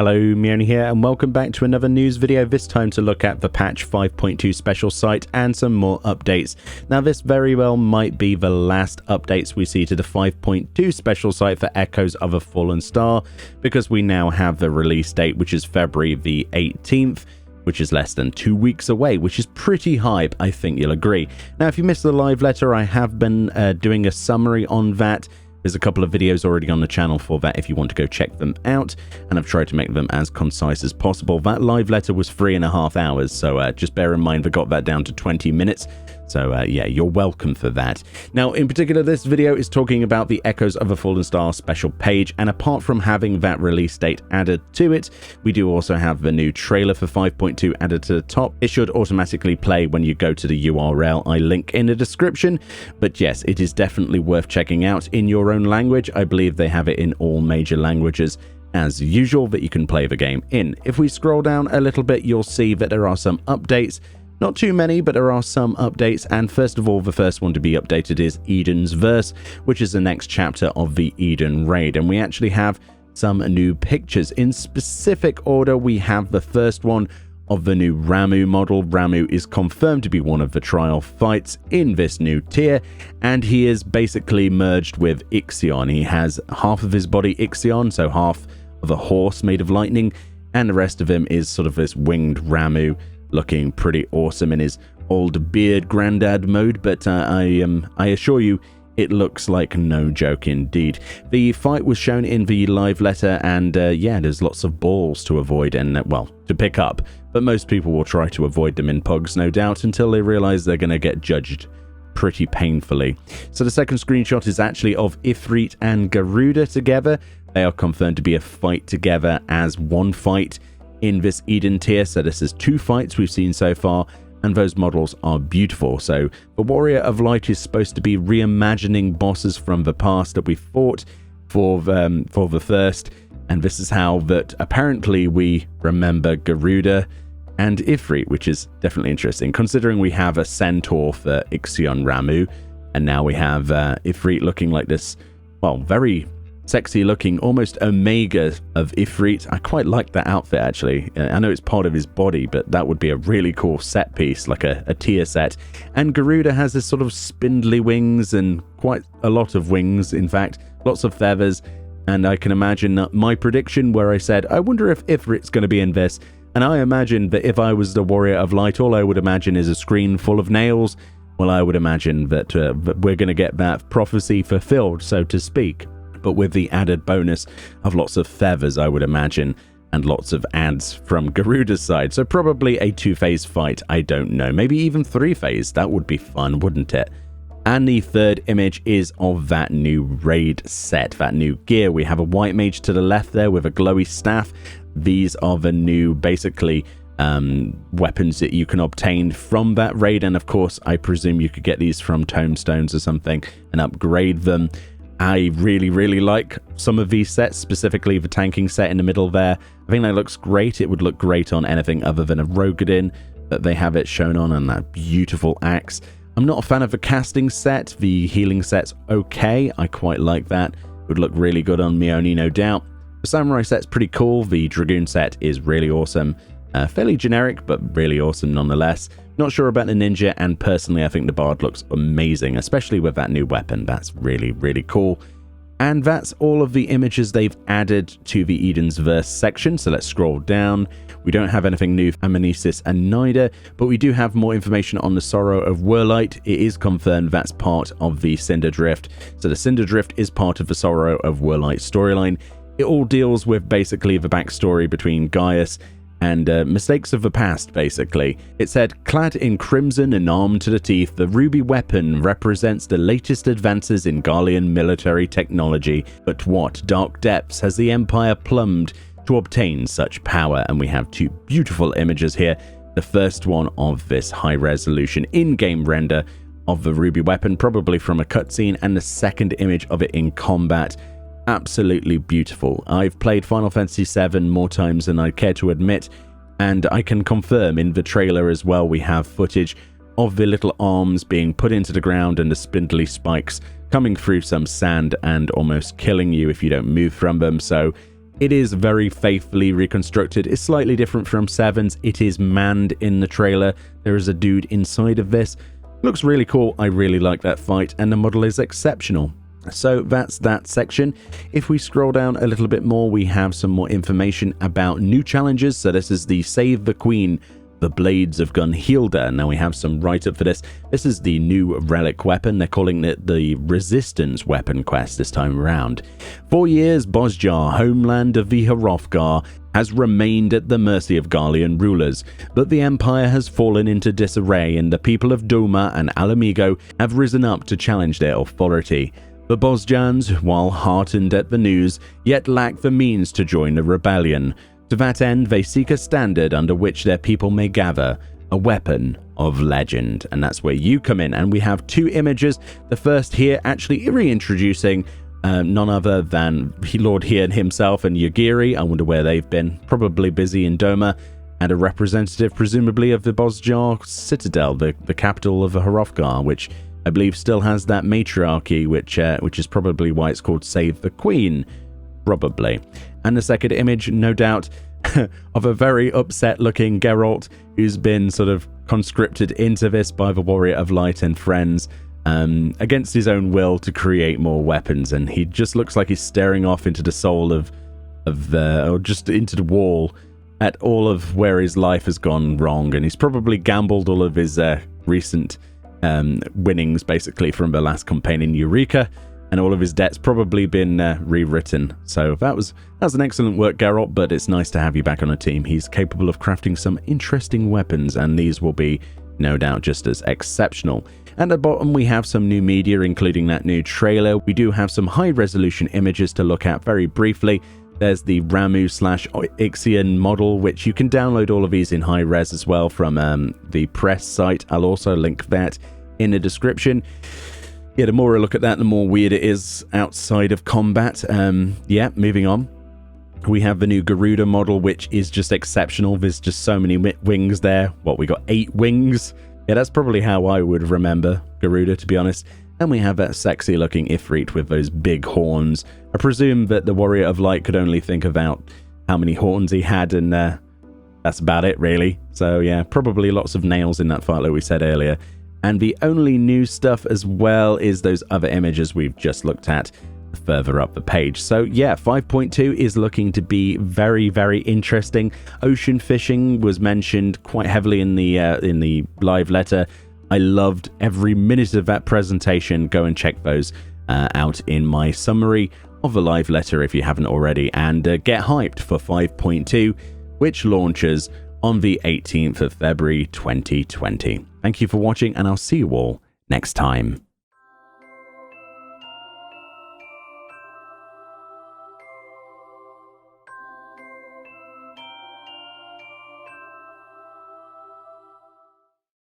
Hello, Meoni here, and welcome back to another news video, this time to look at the patch 5.2 special site and some more updates. Now, this very well might be the last updates we see to the 5.2 special site for Echoes of a Fallen Star, because we now have the release date, which is February the 18th, which is less than 2 weeks away, which is pretty hype, I think you'll agree. Now, if you missed the live letter, I have been doing a summary on that. There's a couple of videos already on the channel for that if you want to go check them out, and I've tried to make them as concise as possible. That live letter was 3.5 hours, so just bear in mind we got that down to 20 minutes. So yeah, you're welcome for that. Now, in particular, this video is talking about the Echoes of a Fallen Star special page, and apart from having that release date added to it, we do also have the new trailer for 5.2 added to the top. It should automatically play when you go to the URL I link in the description, but yes, it is definitely worth checking out in your own language. I believe they have it in all major languages as usual that you can play the game in. If we scroll down a little bit, you'll see that there are some updates. Not too many, but there are some updates, and first of all, the first one to be updated is Eden's Verse, which is the next chapter of the Eden raid, and we actually have some new pictures. In specific order, we have the first one of the new Ramuh model. Ramuh is confirmed to be one of the trial fights in this new tier, and he is basically merged with Ixion. He has half of his body Ixion, so half of a horse made of lightning, and the rest of him is sort of this winged Ramuh, looking pretty awesome in his old beard granddad mode, but I assure you, it looks like no joke indeed. The fight was shown in the live letter, and yeah, there's lots of balls to avoid and, well, to pick up, but most people will try to avoid them in pugs, no doubt, until they realize they're going to get judged pretty painfully. So the second screenshot is actually of Ifrit and Garuda together. They are confirmed to be a fight together as one fight in this Eden tier, so this is 2 fights we've seen so far, and those models are beautiful. So the Warrior of Light is supposed to be reimagining bosses from the past that we fought for the first, and this is how that apparently we remember Garuda and Ifrit, which is definitely interesting, considering we have a centaur for Ixion Ramuh, and now we have Ifrit looking like this, well, very sexy looking, almost Omega of Ifrit. I quite like that outfit, actually. I know it's part of his body, but that would be a really cool set piece, like a tier set. And Garuda has this sort of spindly wings, and quite a lot of wings, in fact, lots of feathers. And I can imagine my prediction where I said, I wonder if Ifrit's going to be in this. And I imagine that if I was the Warrior of Light, all I would imagine is a screen full of nails. Well, I would imagine that we're going to get that prophecy fulfilled, so to speak, but with the added bonus of lots of feathers, I would imagine, and lots of ads from Garuda's side. So probably a 2-phase fight, I don't know. Maybe even 3-phase, that would be fun, wouldn't it? And the third image is of that new raid set, that new gear. We have a white mage to the left there with a glowy staff. These are the new, basically, weapons that you can obtain from that raid, and of course, I presume you could get these from tomestones or something and upgrade them. I really like some of these sets, specifically the tanking set in the middle there. I think that looks great. It would look great on anything other than a Rogadin, but they have it shown on that beautiful axe. I'm not a fan of the casting set. The healing set's okay. I quite like that. It would look really good on Meoni, no doubt. The samurai set's pretty cool. The dragoon set is really awesome. Fairly generic, but really awesome nonetheless. Not sure about the ninja, and personally I think the bard looks amazing, especially with that new weapon. That's really cool. And that's all of the images they've added to the Eden's Verse section, so let's scroll down. We don't have anything new for Amnesis and Nida, but we do have more information on the Sorrow of Whirlite. It is confirmed that's part of the Cinder Drift. So the Cinder Drift is part of the Sorrow of Whirlite storyline. It all deals with basically the backstory between Gaius and mistakes of the past, basically. It said, clad in crimson and armed to the teeth, the ruby weapon represents the latest advances in Garlean military technology. But what dark depths has the Empire plumbed to obtain such power? And we have 2 beautiful images here. The first one of this high-resolution in-game render of the ruby weapon, probably from a cutscene, and the second image of it in combat. Absolutely beautiful. I've played Final Fantasy VII more times than I care to admit, and I can confirm in the trailer as well we have footage of the little arms being put into the ground and the spindly spikes coming through some sand and almost killing you if you don't move from them. So It is very faithfully reconstructed. It's slightly different from 7's. It is manned in the trailer. There is a dude inside of this. Looks really cool. I really like that fight, and the model is exceptional. So that's that section. If we scroll down a little bit more, we have some more information about new challenges. So this is the Save the Queen, the Blades of Gunhilda. Now we have some write-up for this. This is the new relic weapon. They're calling it the Resistance Weapon quest this time around. 4 years, Bosjar, homeland of the Hrothgar, has remained at the mercy of Garlean rulers, but the empire has fallen into disarray and the people of Doma and Alamigo have risen up to challenge their authority. The Bosjans, while heartened at the news, yet lack the means to join the rebellion. To that end, they seek a standard under which their people may gather, a weapon of legend. And that's where you come in. And we have 2 images. The first here actually reintroducing none other than Lord Hien himself and Yagiri. I wonder where they've been. Probably busy in Doma. And a representative, presumably, of the Bosjar Citadel, the capital of the Hrothgar, which I believe still has that matriarchy, which is probably why it's called Save the Queen. Probably. And the second image, no doubt, of a very upset-looking Geralt who's been sort of conscripted into this by the Warrior of Light and friends against his own will to create more weapons. And he just looks like he's staring off into the soul or just into the wall at all of where his life has gone wrong. And he's probably gambled all of his recent winnings, basically, from the last campaign in Eureka. And all of his debts probably been rewritten. So that was an excellent work, Geralt, but it's nice to have you back on a team. He's capable of crafting some interesting weapons, and these will be, no doubt, just as exceptional. At the bottom, we have some new media, including that new trailer. We do have some high-resolution images to look at very briefly. There's the Ramu/Ixion model, which you can download all of these in high-res as well from the press site. I'll also link that in the description. Yeah, the more I look at that, the more weird it is outside of combat. Moving on. We have the new Garuda model, which is just exceptional. There's just so many wings there. We got 8 wings? Yeah, that's probably how I would remember Garuda, to be honest. And we have that sexy-looking Ifrit with those big horns. I presume that the Warrior of Light could only think about how many horns he had, and that's about it, really. So, yeah, probably lots of nails in that fight, like we said earlier. And the only new stuff as well is those other images we've just looked at further up the page. So yeah, 5.2 is looking to be very, very interesting. Ocean fishing was mentioned quite heavily in the live letter. I loved every minute of that presentation. Go and check those out in my summary of the live letter if you haven't already. And get hyped for 5.2, which launches on the 18th of February 2020. Thank you for watching, and I'll see you all next time.